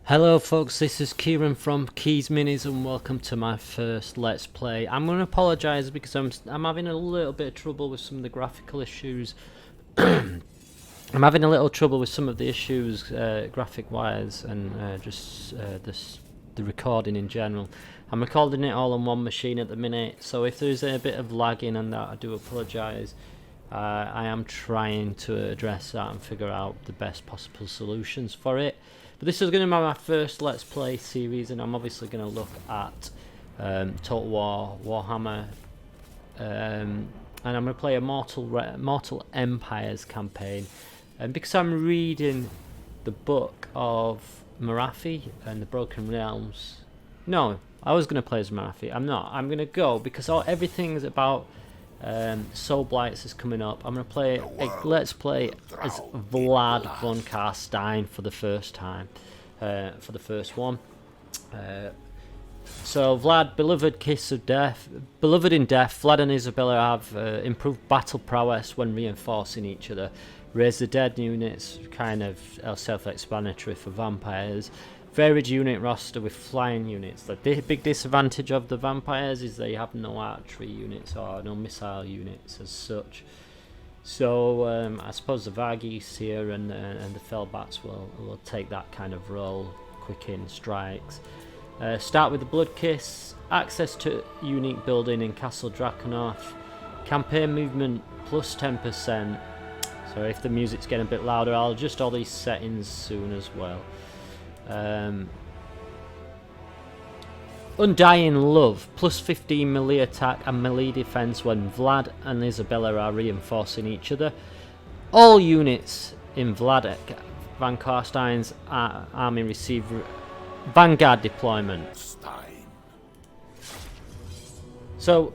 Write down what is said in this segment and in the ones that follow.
Hello folks, this is Kieran from Keys Minis and welcome to my first Let's Play. I'm going to apologise because I'm having a little bit of trouble with some of the graphical issues. I'm having a little trouble with some of the issues graphic wise and just the recording in general. I'm recording it all on one machine at the minute, so if there's a bit of lagging and that, I do apologise. I am trying to address that and figure out the best possible solutions for it. But this is going to be my first Let's Play series, and I'm obviously going to look at Total War Warhammer, and I'm going to play a Mortal Empires campaign. And because I'm reading the book of Marathi and the Broken Realms, no, I was going to play as Marathi. I'm not. I'm going to go because everything's about Soulblights is coming up. I'm going to play Let's Play as Vlad Von Carstein for the first time, for the first one. So Vlad, beloved in death, Vlad and Isabella have improved battle prowess when reinforcing each other. Raise the dead units, kind of self-explanatory for vampires. Varied unit roster with flying units. The big disadvantage of the vampires is they have no archery units or no missile units as such. So I suppose the Varghese here and the Fellbats will take that kind of role, quick in strikes. Start with the Blood Kiss, access to unique building in Castle Drakenhof, campaign movement plus 10%. So if the music's getting a bit louder, I'll adjust all these settings soon as well. Undying Love, plus 15 melee attack and melee defense when Vlad and Isabella are reinforcing each other. All units in Vlad Von Carstein's army receive Vanguard deployment. So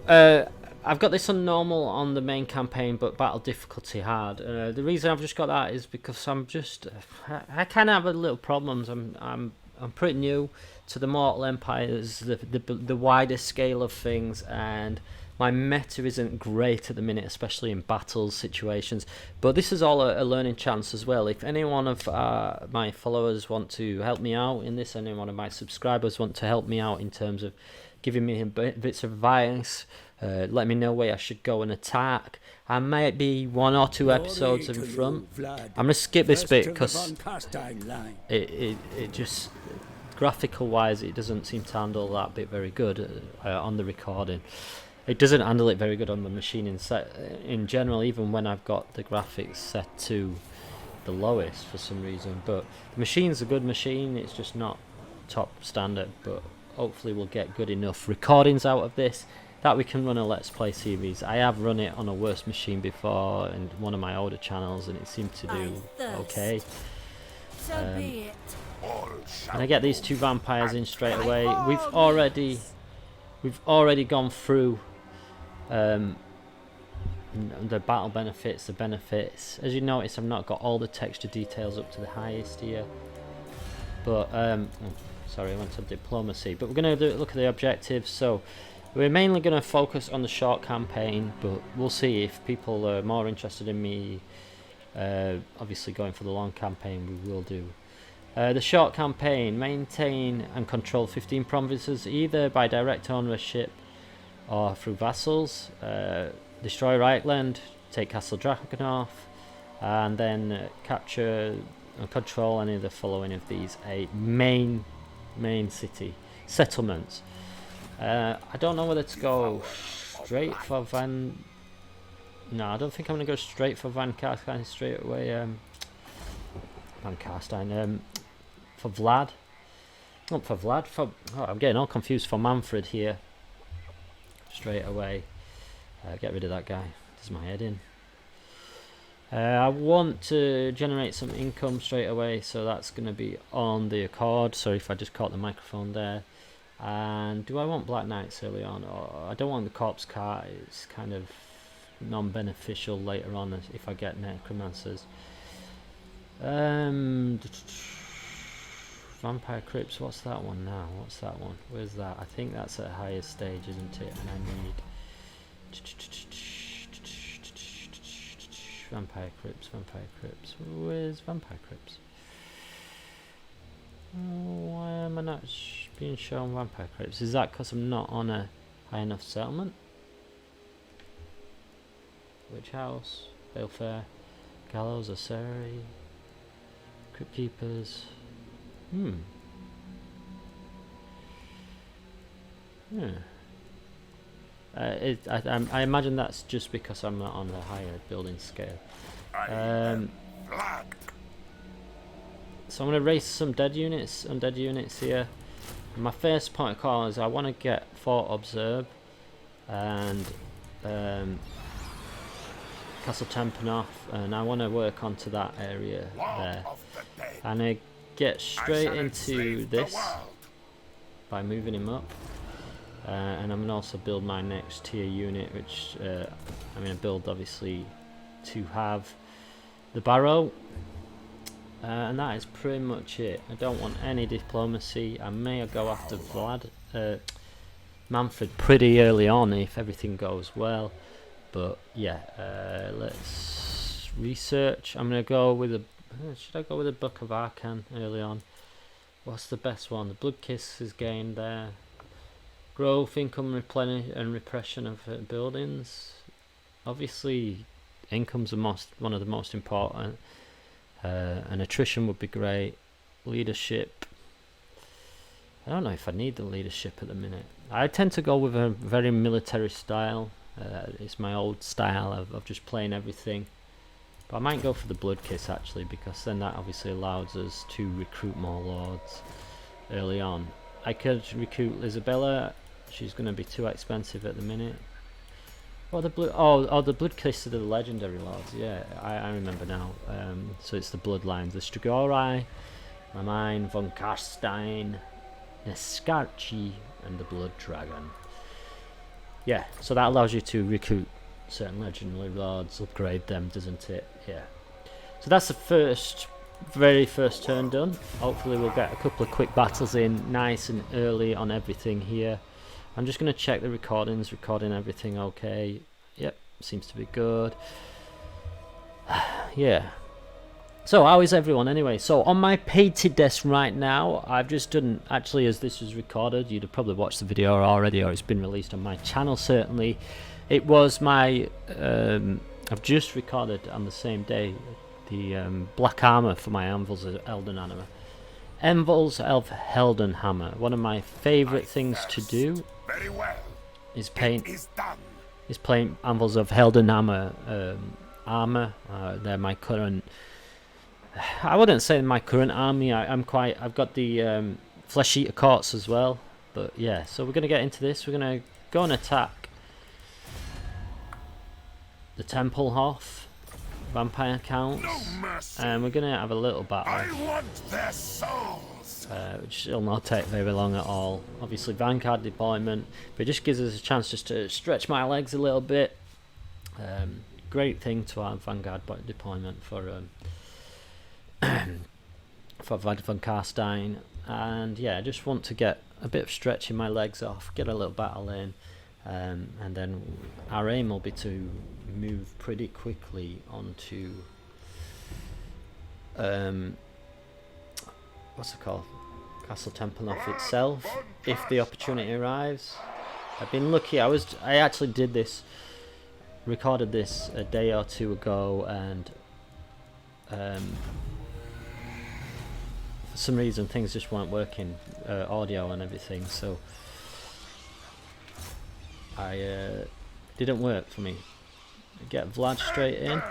I've got this on normal on the main campaign, but battle difficulty hard. The reason I've just got that is because I kind of have a little problems. I'm pretty new to the Mortal Empires, the wider scale of things, and my meta isn't great at the minute, especially in battle situations. But this is all a learning chance as well. If any one of my followers want to help me out in this, any one of my subscribers want to help me out in terms of giving me bits of advice, let me know where I should go and attack. I might be 1 or 2 episodes in front. I'm going to skip this bit because it just, graphical wise, it doesn't seem to handle that bit very good on the recording. It doesn't handle it very good on the machine in general, even when I've got the graphics set to the lowest for some reason. But the machine's a good machine, it's just not top standard, but hopefully we'll get good enough recordings out of this that we can run a Let's Play series. I have run it on a worse machine before in one of my older channels and it seemed to do okay. And I get these 2 vampires in straight away. We've already gone through the battle benefits, the benefits. As you notice, I've not got all the texture details up to the highest here. But sorry, I went to diplomacy. But we're going to look at the objectives. So we're mainly going to focus on the short campaign, but we'll see if people are more interested in me obviously going for the long campaign. We will do. The short campaign, maintain and control 15 provinces either by direct ownership or through vassals. Destroy Reichland, take Castle Drakenhof, and then capture and control any of the following of these 8 main city settlements. I don't know whether to go straight for No, I don't think I'm going to go straight for Van Carstein straight away. Van Carstein. For Vlad. Not for Vlad. I'm getting all confused for Manfred here. Straight away. Get rid of that guy. Does my head in. I want to generate some income straight away, so that's going to be on the Accord. Sorry if I just caught the microphone there. And do I want Black Knights early on? Or I don't want the Corpse Cart. It's kind of non-beneficial later on if I get Necromancers. Vampire Crypts, what's that one now? What's that one? Where's that? I think that's at a higher stage, isn't it? And I need Vampire Crypts. Where's Vampire Crypts? Oh, I not being shown vampire crypts? Is that because I'm not on a high enough settlement? Witch House, Balefare, Gallows, Oseri, Crypt Keepers. Yeah. I imagine that's just because I'm not on the higher building scale. So I'm going to race some undead units here. My first point of call is I want to get Fort Observe and Castle Templehof, and I want to work onto that area there. And I get straight into this by moving him up. And I'm going to also build my next tier unit, which I'm going to build obviously to have the barrow. And that is pretty much it. I don't want any diplomacy. I may go after Manfred pretty early on if everything goes well. But yeah, let's research. I'm going to go with a... should I go with a Book of Arcan early on? What's the best one? The Blood Kiss is gained there. Growth, income, replenish, and repression of buildings. Obviously, income's one of the most important. And attrition would be great. Leadership. I don't know if I need the leadership at the minute. I tend to go with a very military style. It's my old style of just playing everything. But I might go for the Blood Kiss actually, because then that obviously allows us to recruit more lords early on. I could recruit Isabella. She's going to be too expensive at the minute. Oh, the Blood Kiss of the legendary lords. Yeah, I remember now. So it's the bloodlines: the Strigoi, Vlad Von Carstein, Nescarchi, and the Blood Dragon. Yeah, so that allows you to recruit certain legendary lords, upgrade them, doesn't it? Yeah. So that's the very first turn done. Hopefully we'll get a couple of quick battles in nice and early on everything here. I'm just going to check the recording everything okay. Yep, seems to be good. Yeah. So how is everyone anyway? So on my painted desk right now, I've just done, actually as this was recorded, you'd have probably watched the video already, or it's been released on my channel certainly. It was my, I've just recorded on the same day the black armor for my Anvils of Heldenhammer. Anvils of Heldenhammer. One of my favourite things to do is paint Anvils of Heldenhammer armor. They're my current. I wouldn't say my current army. I've got the Flesh Eater Courts as well. But yeah, so we're gonna get into this. We're gonna go and attack the Templehof vampire counts, and we're gonna have a little battle. I want their souls. Which will not take very long at all. Obviously Vanguard deployment, but it just gives us a chance just to stretch my legs a little bit. Great thing to have Vanguard deployment for Vlad Von Carstein, and yeah, I just want to get a bit of stretching my legs off, get a little battle in, and then our aim will be to move pretty quickly onto what's it called, Castle Templehof itself, if the opportunity arrives. I've been lucky. I actually recorded this a day or two ago, and for some reason things just weren't working, audio and everything, so I didn't work for me. Get Vlad straight in.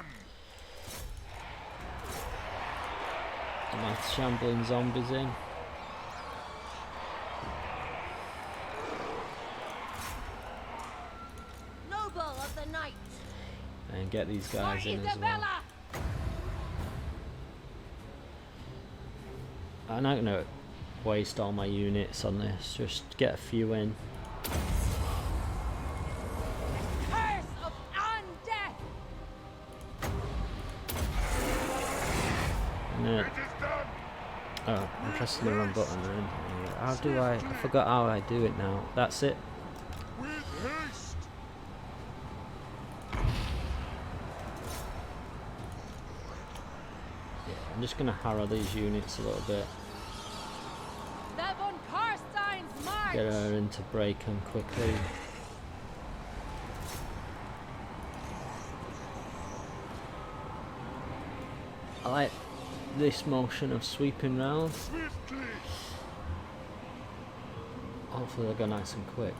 My shambling zombies in. Noble of the night. And get these guys in as well. I'm not gonna waste all my units on this, just get a few in. Oh, I'm pressing the wrong button then. How do I forgot how I do it now. That's it. Yeah, I'm just gonna harrow these units a little bit. Vlad Von Get her into break him quickly. I like this motion of sweeping round. Hopefully they'll go nice and quick.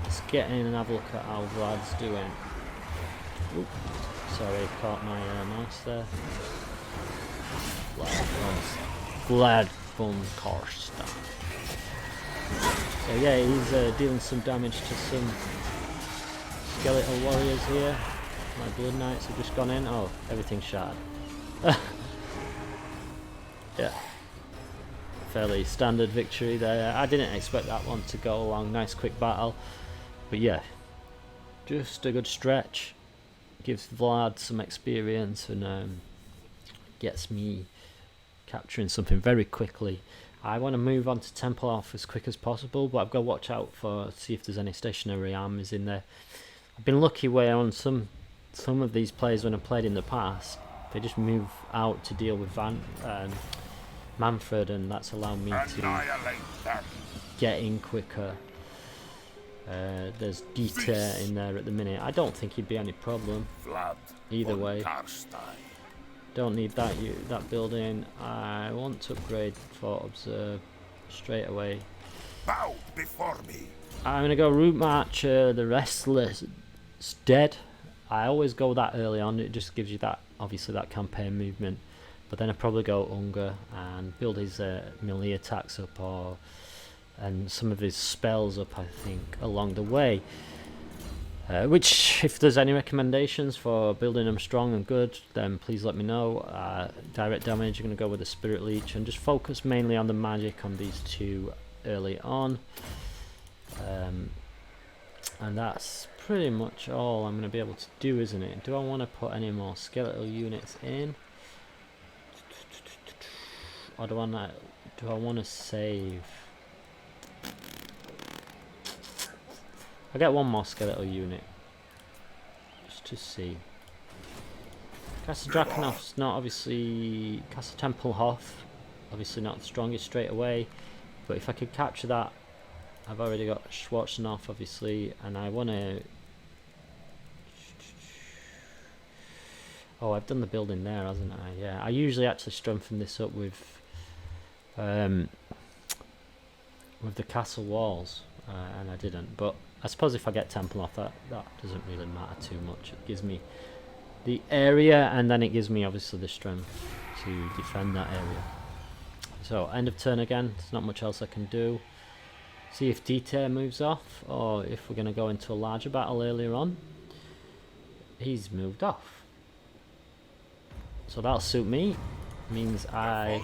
Let's get in and have a look at how Vlad's doing. Oop, sorry, caught my mouse there. Vlad Von Carstein. So yeah, he's dealing some damage to some skeletal warriors here. My blood knights have just gone in. Oh, everything's shattered. Yeah. Fairly standard victory there. I didn't expect that one to go along. Nice quick battle. But yeah, just a good stretch. Gives Vlad some experience and gets me capturing something very quickly. I want to move on to Templehof as quick as possible, but I've got to watch out for see if there's any stationary armies in there. I've been lucky where on some of these players when I've played in the past, they just move out to deal with Manfred, and that's allowed me to get in quicker. There's Dieter in there at the minute. I don't think he'd be any problem either way. Don't need that building. I want to upgrade for Observe straight away. Bow before me. I'm gonna go Route Marcher, the Restless Dead. I always go that early on. It just gives you that, obviously, that campaign movement. But then I probably go Unger and build his melee attacks up, and some of his spells up, I think, along the way. Which, if there's any recommendations for building them strong and good, then please let me know. Direct damage, I'm going to go with the Spirit Leech and just focus mainly on the magic on these two early on. And that's pretty much all I'm going to be able to do, isn't it? Do I want to put any more skeletal units in? Or do I want to save? I'll get one more skeletal unit just to see. Castle Drakenhof's not obviously. Castle Templehof, obviously not the strongest straight away, but if I could capture that, I've already got Schwarzenhof obviously, and I want to. Oh, I've done the building there, hasn't I? Yeah, I usually actually strengthen this up with the castle walls, and I didn't. But I suppose if I get Templehof, that doesn't really matter too much. It gives me the area, and then it gives me obviously the strength to defend that area. So end of turn again. There's not much else I can do. See if Dieter moves off, or if we're going to go into a larger battle earlier on. He's moved off. So that'll suit me. Means I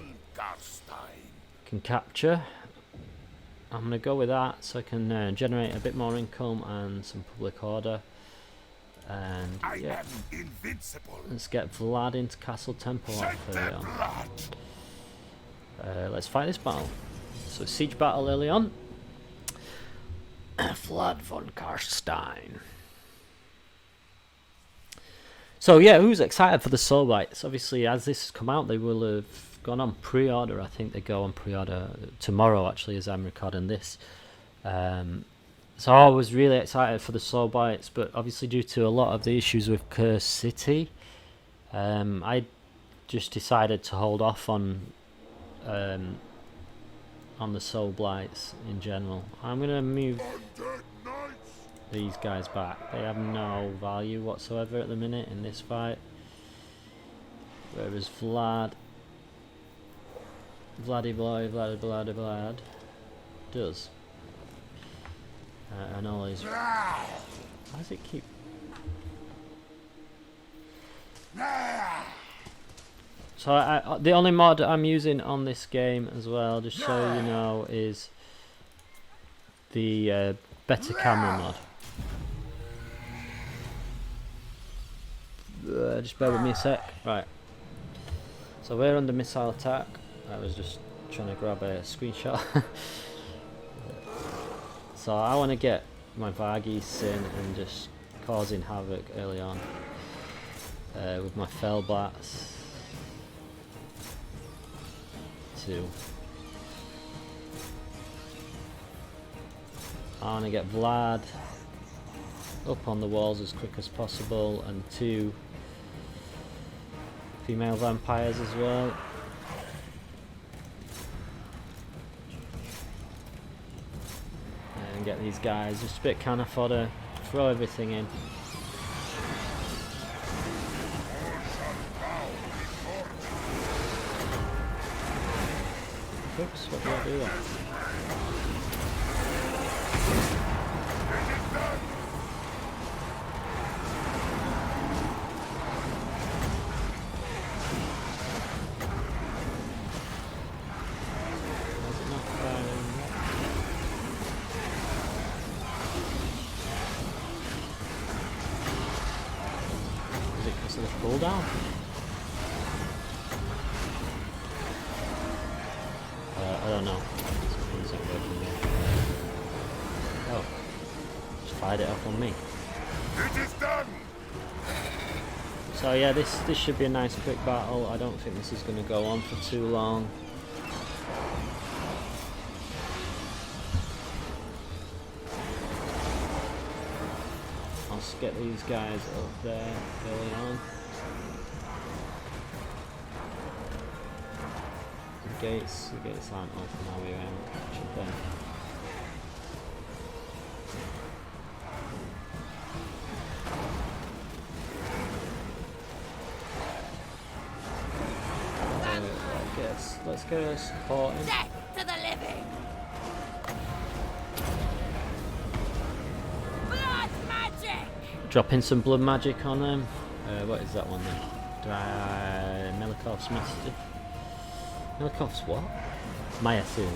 can capture. I'm going to go with that so I can generate a bit more income and some public order. And yeah, let's get Vlad into Castle Templehof early on. Let's fight this battle. So siege battle early on. Vlad Von Carstein. So yeah, who's excited for the Soulblights? Obviously, as this has come out, they will have gone on pre-order. I think they go on pre-order tomorrow, actually, as I'm recording this. So I was really excited for the Soulblights, but obviously due to a lot of the issues with Curse City, I just decided to hold off on the Soulblights in general. I'm gonna move these guys back. They have no value whatsoever at the minute in this fight. Whereas Vlad does. And all his... How does it keep... So the only mod I'm using on this game as well, just so you know, is the better camera mod. Just bear with me a sec. Right. So we're under missile attack. I was just trying to grab a screenshot. So I want to get my Varghese in and just causing havoc early on with my Fellbats. I want to get Vlad up on the walls as quick as possible, and 2 female vampires as well. And get these guys just a bit cannon fodder, throw everything in. Oops, what do I do there? Was it not firing yet? Is it because of the cooldown? I don't know. Something's not working there. Oh. Just fired it off on me. It is done. So yeah, this should be a nice quick battle. I don't think this is going to go on for too long. I'll just get these guys up there early on. The gates aren't open all the way around, should they? Let's get us supporting. Death to the living! Blood magic! Dropping some blood magic on them. What is that one then? Do I... Melikov's Mastiff? Melikov's what? Myazin.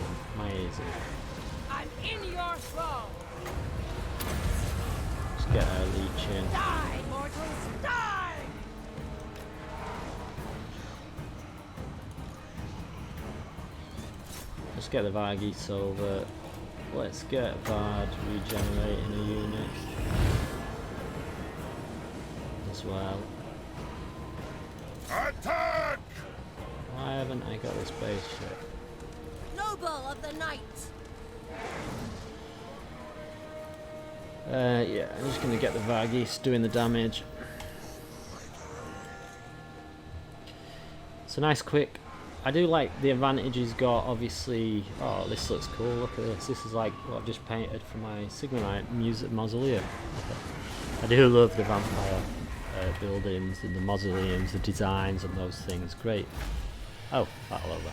I'm in your throne! Let's get our leech in. Die, mortals, die! Let's get the Varghese over. Let's get Vard regenerating a unit as well. Attack! Why haven't I got this base yet? Noble of the night! Yeah, I'm just going to get the Varghese doing the damage. It's a nice quick. I do like the advantage he's got, obviously. Oh, this looks cool, look at this. This is like what I've just painted for my Sigmar I mausoleum. I do love the vampire buildings and the mausoleums, the designs and those things, great. Oh, battle over.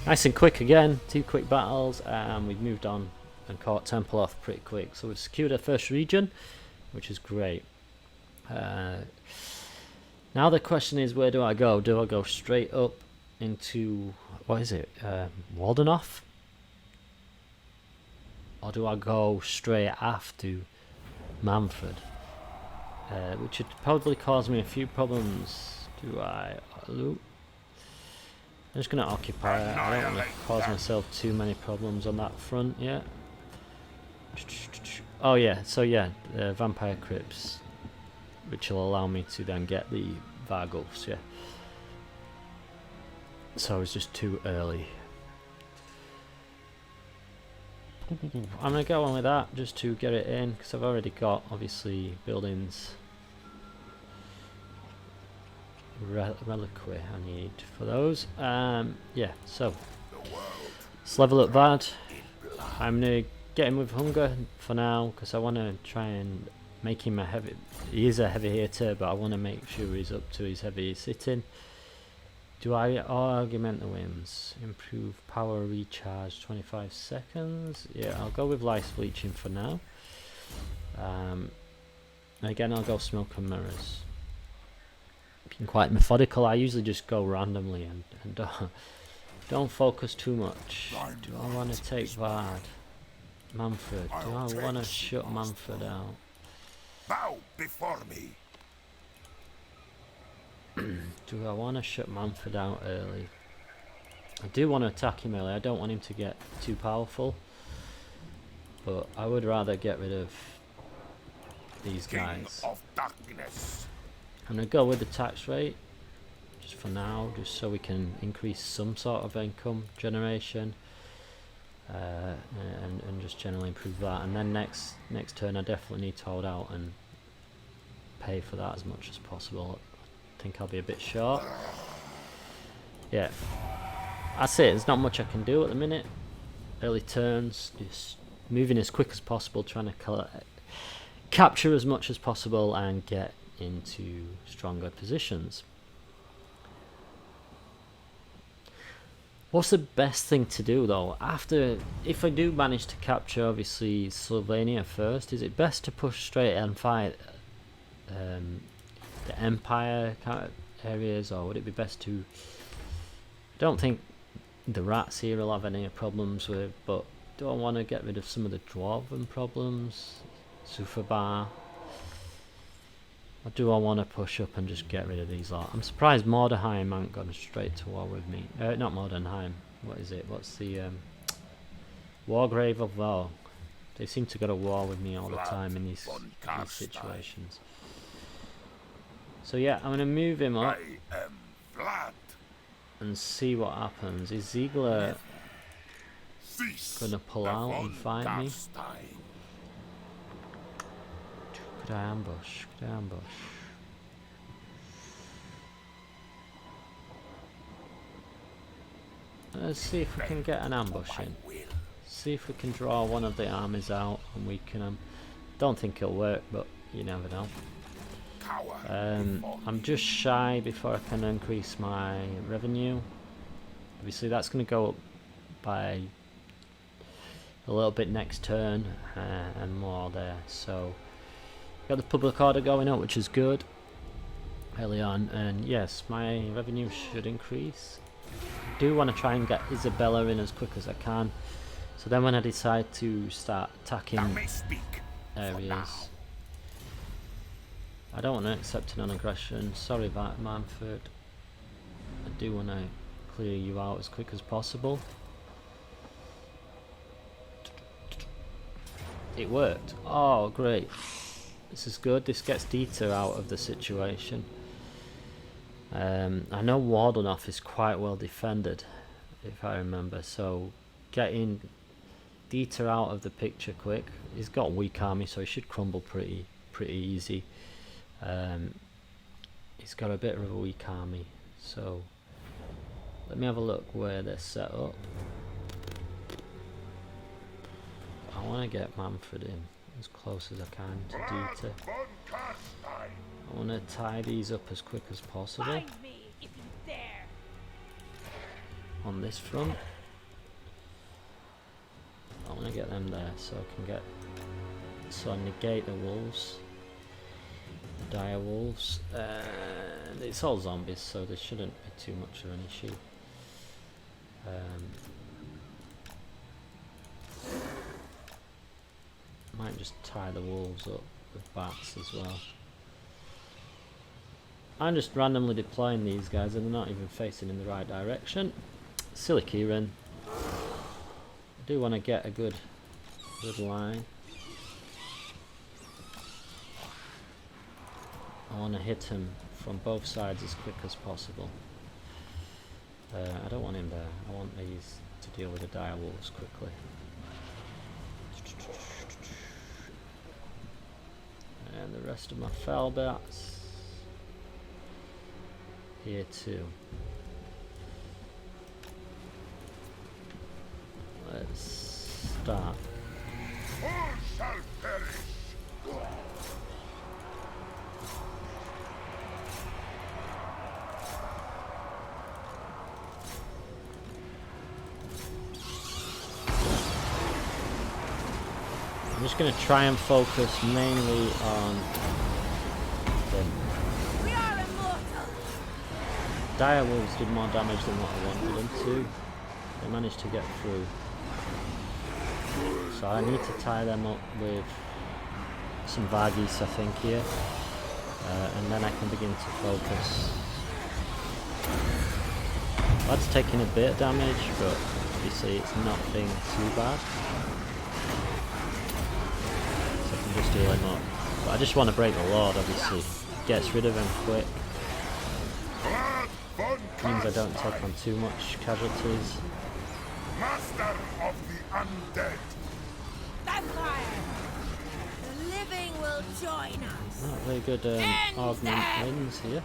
Nice and quick again, 2 quick battles, and we've moved on and caught Templehof pretty quick. So we've secured our first region, which is great. Now the question is, where do I go? Do I go straight up into, what is it, Waldenhof? Or do I go straight after Manfred? Which would probably cause me a few problems. Do I loot? I'm just going to occupy it. I don't want to cause myself too many problems on that front yet. Oh yeah, so yeah, the vampire crypts, which will allow me to then get the Varghese, yeah. So it's just too early. I'm going to go on with that just to get it in, because I've already got, obviously, buildings. Reliquary I need for those. Yeah, so let's level up Vlad. I'm going to get him with hunger for now, because I want to try and make him a heavy. He is a heavy hitter, but I want to make sure he's up to his heavy sitting. Do I augment the whims? Improve power recharge 25 seconds. Yeah, I'll go with lice bleaching for now. Again, I'll go smoke and mirrors. Being quite methodical, I usually just go randomly and don't focus too much. Do I want to take Vard? Manfred. Do I want to shut Manfred out? Bow before me. Do I want to shut Manfred out early? I do want to attack him early. I don't want him to get too powerful. But I would rather get rid of these guys. King of darkness. I'm going to go with the tax rate. Just for now. Just so we can increase some sort of income generation. and just generally improve that. And then next turn I definitely need to hold out and pay for that as much as possible. I think I'll be a bit short. Yeah, that's it. There's not much I can do at the minute. Early turns, just moving as quick as possible, trying to capture as much as possible and get into stronger positions. What's the best thing to do though? If I do manage to capture obviously Slovenia first, is it best to push straight and fight the Empire kind of areas, or would it be best to... I don't think the rats here will have any problems with, but do I want to get rid of some of the Dwarven problems? Sufabar? Or do I want to push up and just get rid of these lot? I'm surprised Mordheim haven't gone straight to war with me. Not Mordheim. What is it? What's the Wargrave of Val? They seem to go to war with me all the time in these situations. So yeah, I'm gonna move him up I am Vlad. and see what happens. Is Ziegler Cease gonna pull the out Von and fight me? Carstein. Could I ambush? Could I ambush? Let's see if we can get an ambush in. See if we can draw one of the armies out and we can... don't think it'll work, but you never know. I'm just shy before I can increase my revenue. Obviously that's going to go up by a little bit next turn and more there. So got the public order going up, which is good early on, and yes, my revenue should increase. I do want to try and get Isabella in as quick as I can, so then when I decide to start attacking areas, I don't want to accept a non-aggression. Sorry about Manfred. I do want to clear you out as quick as possible. It worked. Oh, great. This is good. This gets Dieter out of the situation. I know Waldenhof is quite well defended, if I remember, so getting Dieter out of the picture quick. He's got a weak army, so he should crumble pretty easy. He's got a bit of a weak army, so let me have a look where they're set up. I want to get Manfred in as close as I can to Dieter. I want to tie these up as quick as possible Find me if you dare. on this front. I want to get them there so I can get... so I negate the wolves. The dire wolves. And it's all zombies, so there shouldn't be too much of an issue. Might just tie the wolves up with bats as well. I'm just randomly deploying these guys and they're not even facing in the right direction. Silly Kieran. I do want to get a good line. I want to hit him from both sides as quick as possible. I don't want him there. I want these to deal with the dire wolves quickly. And the rest of my fell bats here too. Let's start. All shall perish. I'm just going to try and focus mainly on them. We are immortal. Dire wolves did more damage than what I wanted them to. They managed to get through. So I need to tie them up with some Varghese, I think, here. And then I can begin to focus. That's taking a bit of damage, but obviously it's nothing too bad. So I can just heal him up. But I just want to break the Lord, obviously. Gets rid of him quick. Vlad Von Means I don't Carstein. take on too much casualties. Master of the undead. Vampire! The living will join us. Not very good augment wins here.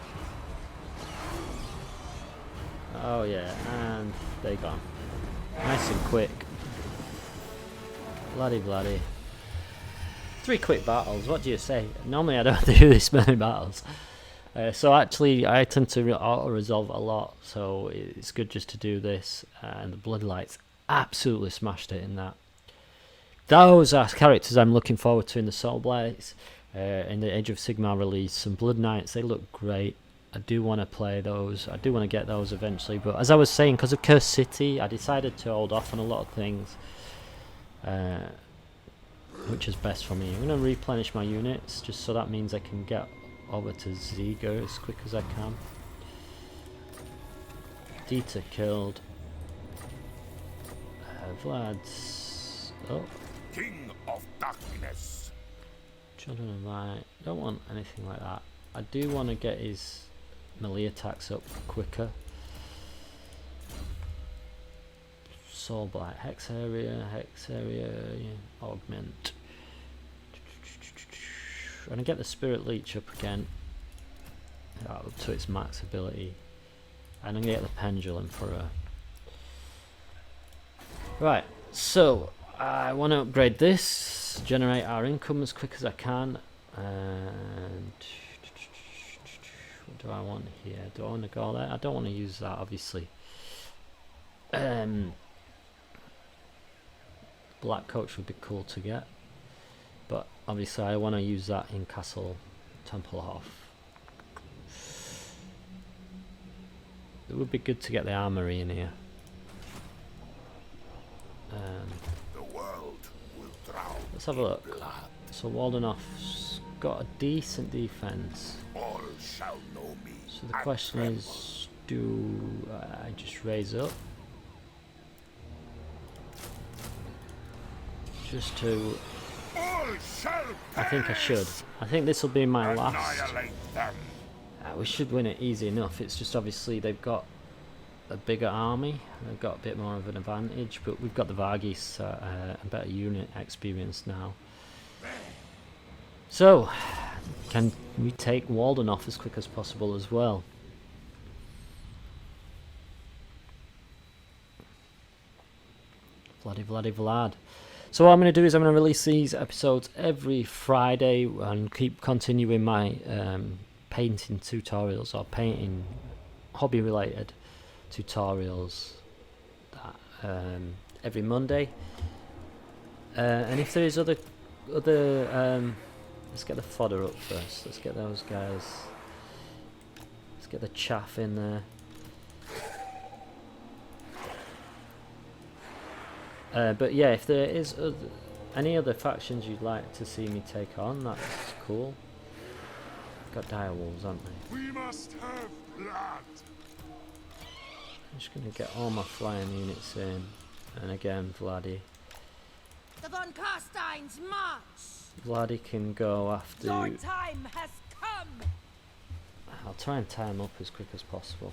Oh yeah, and they're gone. Nice and quick. Bloody. 3 quick battles, what do you say? Normally I don't do this many battles. So actually I tend to auto-resolve a lot, so it's good just to do this. And the Bloodlights absolutely smashed it in that. Those are characters I'm looking forward to in the Soulblights. In the Age of Sigmar release, some Blood Knights, they look great. I do want to play those. I do want to get those eventually. But as I was saying, because of Cursed City, I decided to hold off on a lot of things. Which is best for me. I'm going to replenish my units, just so that means I can get over to Ziga as quick as I can. Dieter killed. Vlad's... Oh. King of Darkness. Children of Light. Don't want anything like that. I do want to get his melee attacks up quicker. Soulblight, Hex area, yeah, augment. I'm gonna get the Spirit Leech up again, up to its max ability, and I'm gonna get the Pendulum for her. Right, so I want to upgrade this, generate our income as quick as I can, and what do I want here? Do I want to go there? I don't want to use that, obviously. Black Coach would be cool to get, but obviously I want to use that in Castle Templehof. It would be good to get the armory in here. The world will drown. Let's have a look. So Waldenhof's got a decent defense. All shall know me. So the question is, do I just raise up? Just to... All shall I think I should. I think this will be my last. annihilate them. We should win it easy enough. It's just obviously they've got a bigger army. They've got a bit more of an advantage, but we've got the Varghis a better unit experience now. So, can we take Waldenhof as quick as possible as well? Vlad. So what I'm going to do is I'm going to release these episodes every Friday and keep continuing my painting tutorials or painting hobby related tutorials that, every Monday. And if there is other let's get the fodder up first. Let's get those guys. Let's get the chaff in there. But yeah, if there is any other factions you'd like to see me take on, that's cool. Got direwolves, aren't they? We must have blood. I'm just going to get all my flying units in. And again, Vladdy. The Von Carsteins march! Vladdy can go after... Your time has come! I'll try and tie him up as quick as possible.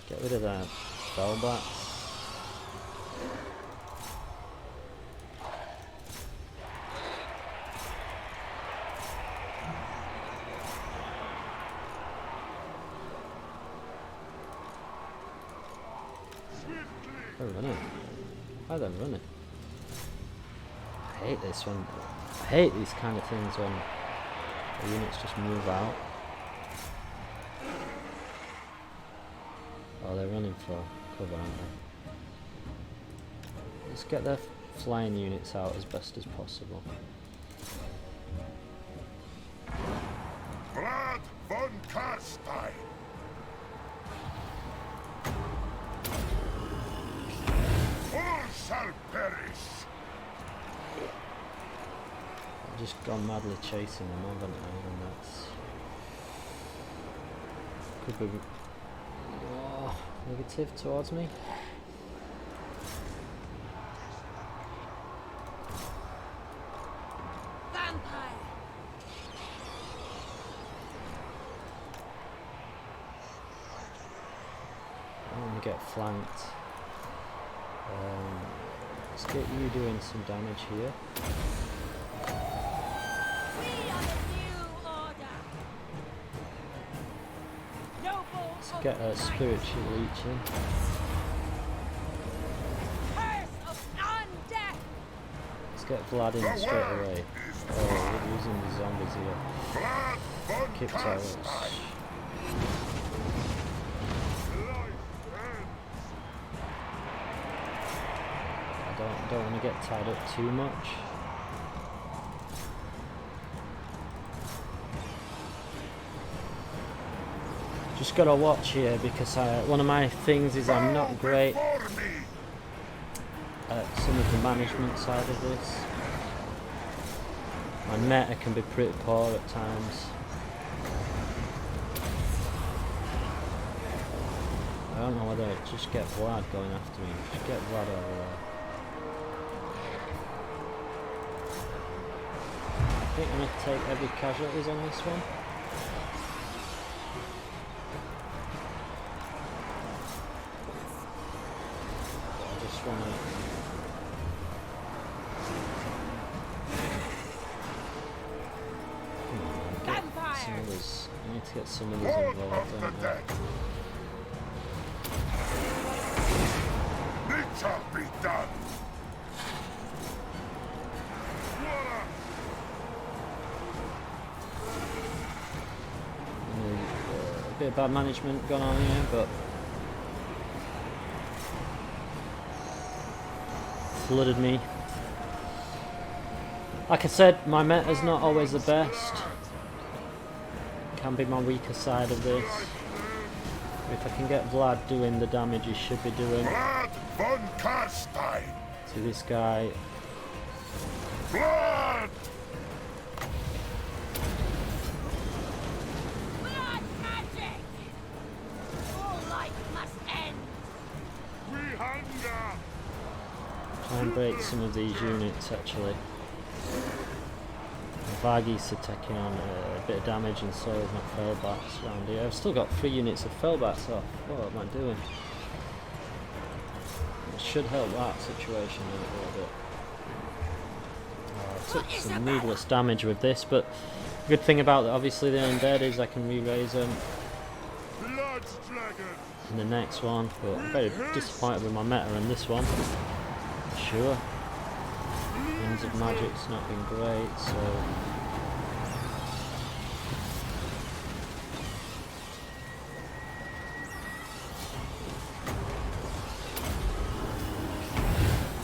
Get rid of that Soulblights. They're running. Why are they running? I hate this one. I hate these kind of things when the units just move out. Oh, they're running for cover, aren't they? Let's get their flying units out as best as possible. Vlad Von Carstein. All shall perish. I've just gone madly chasing them, haven't I? And that's... could be... oh, negative towards me. Vampire! get flanked. Let's get you doing some damage here. We are the new order. Noble Let's of get a light. spiritual leech in. Curse of undeath. Let's get Vlad in straight away. Oh, we're using the zombies here. Vlad Von Kick turrets. Carstein. I don't want to get tied up too much. Just gotta watch here because one of my things is I'm not great Before me. at some of the management side of this. My meta can be pretty poor at times. I don't know whether to just get Vlad going after me. Just get Vlad over there. I think I'm going to take heavy casualties on this one. I just want to... Some others. I need to get some others Lord involved, of the don't I? dead. It shall be done. A bit of bad management going on here, but flooded me. Like I said, my meta's not always the best. Can be my weaker side of this. If I can get Vlad doing the damage he should be doing Vlad Von Carstein. to this guy. Blood. Blood magic. All life must end. We hunger. Try and break some of these units actually. Varghese are taking on a bit of damage and so is my Felbats around here. I've still got 3 units of Felbats off. What am I doing? It should help that situation a little bit. I took some needless damage with this, but the good thing about obviously the undead is I can re-raise them Blood's dragon. in the next one, but I'm very disappointed with my meta in this one. Sure. Winds of Magic's not been great, so...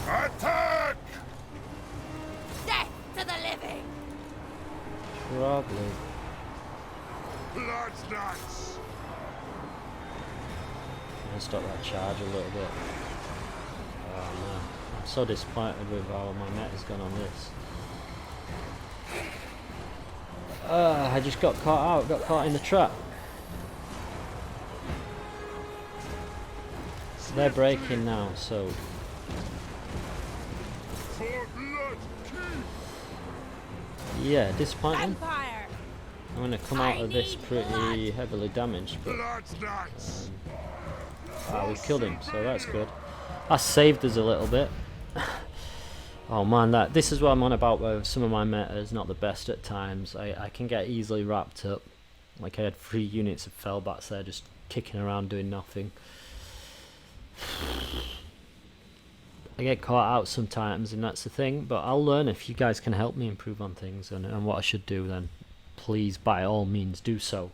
Attack. Death to the living. Probably. Blood's nuts. I'll stop that charge a little bit. Oh no. I'm so disappointed with how my meta's gone on this. I just got caught in the trap. They're breaking now, so For blood king. yeah, disappointing. Vampire. I'm gonna come out of this pretty heavily damaged, but Blood's nuts. we've killed him, so that's good. That saved us a little bit. Oh man, this is what I'm on about, where some of my meta is not the best at times. I can get easily wrapped up. Like I had 3 units of Felbats there just kicking around doing nothing. I get caught out sometimes, and that's the thing, but I'll learn. If you guys can help me improve on things and what I should do, then please by all means do so.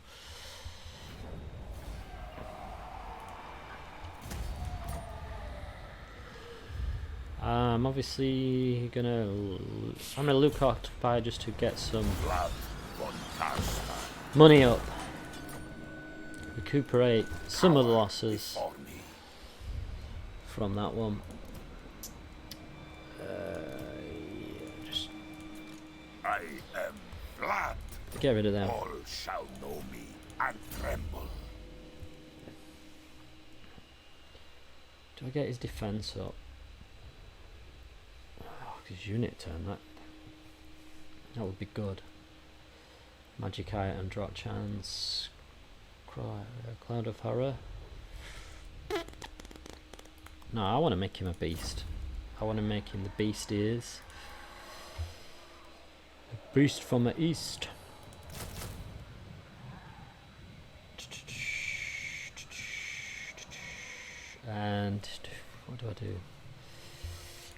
I'm obviously I'm gonna look occupy just to get some Vlad Von Carstein. money up, recuperate some of the losses Before me. from that one. Yeah, just I am Vlad. get rid of them. All shall know me and tremble. Do I get his defense up? Oh, his unit turn, that would be good. Magic item, drop chance, cloud of horror. No, I want to make him a beast. I want to make him the beast he is. A beast from the east. And what do I do?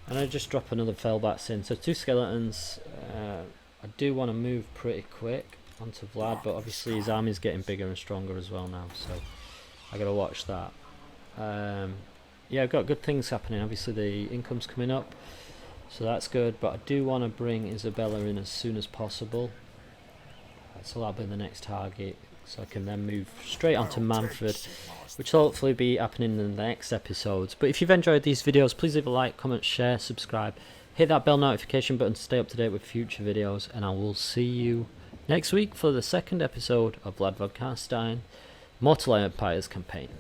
And I just drop another Fellbats in. So 2 skeletons. I do want to move pretty quick onto Vlad, but obviously his army's getting bigger and stronger as well now, so I gotta watch that. Yeah, I've got good things happening. Obviously the income's coming up, so that's good, but I do want to bring Isabella in as soon as possible. So that'll be the next target, so I can then move straight onto Manfred, which will hopefully be happening in the next episodes. But if you've enjoyed these videos, please leave a like, comment, share, subscribe, hit that bell notification button to stay up to date with future videos, and I will see you next week for the second episode of Vlad Von Carstein Mortal Empires campaign.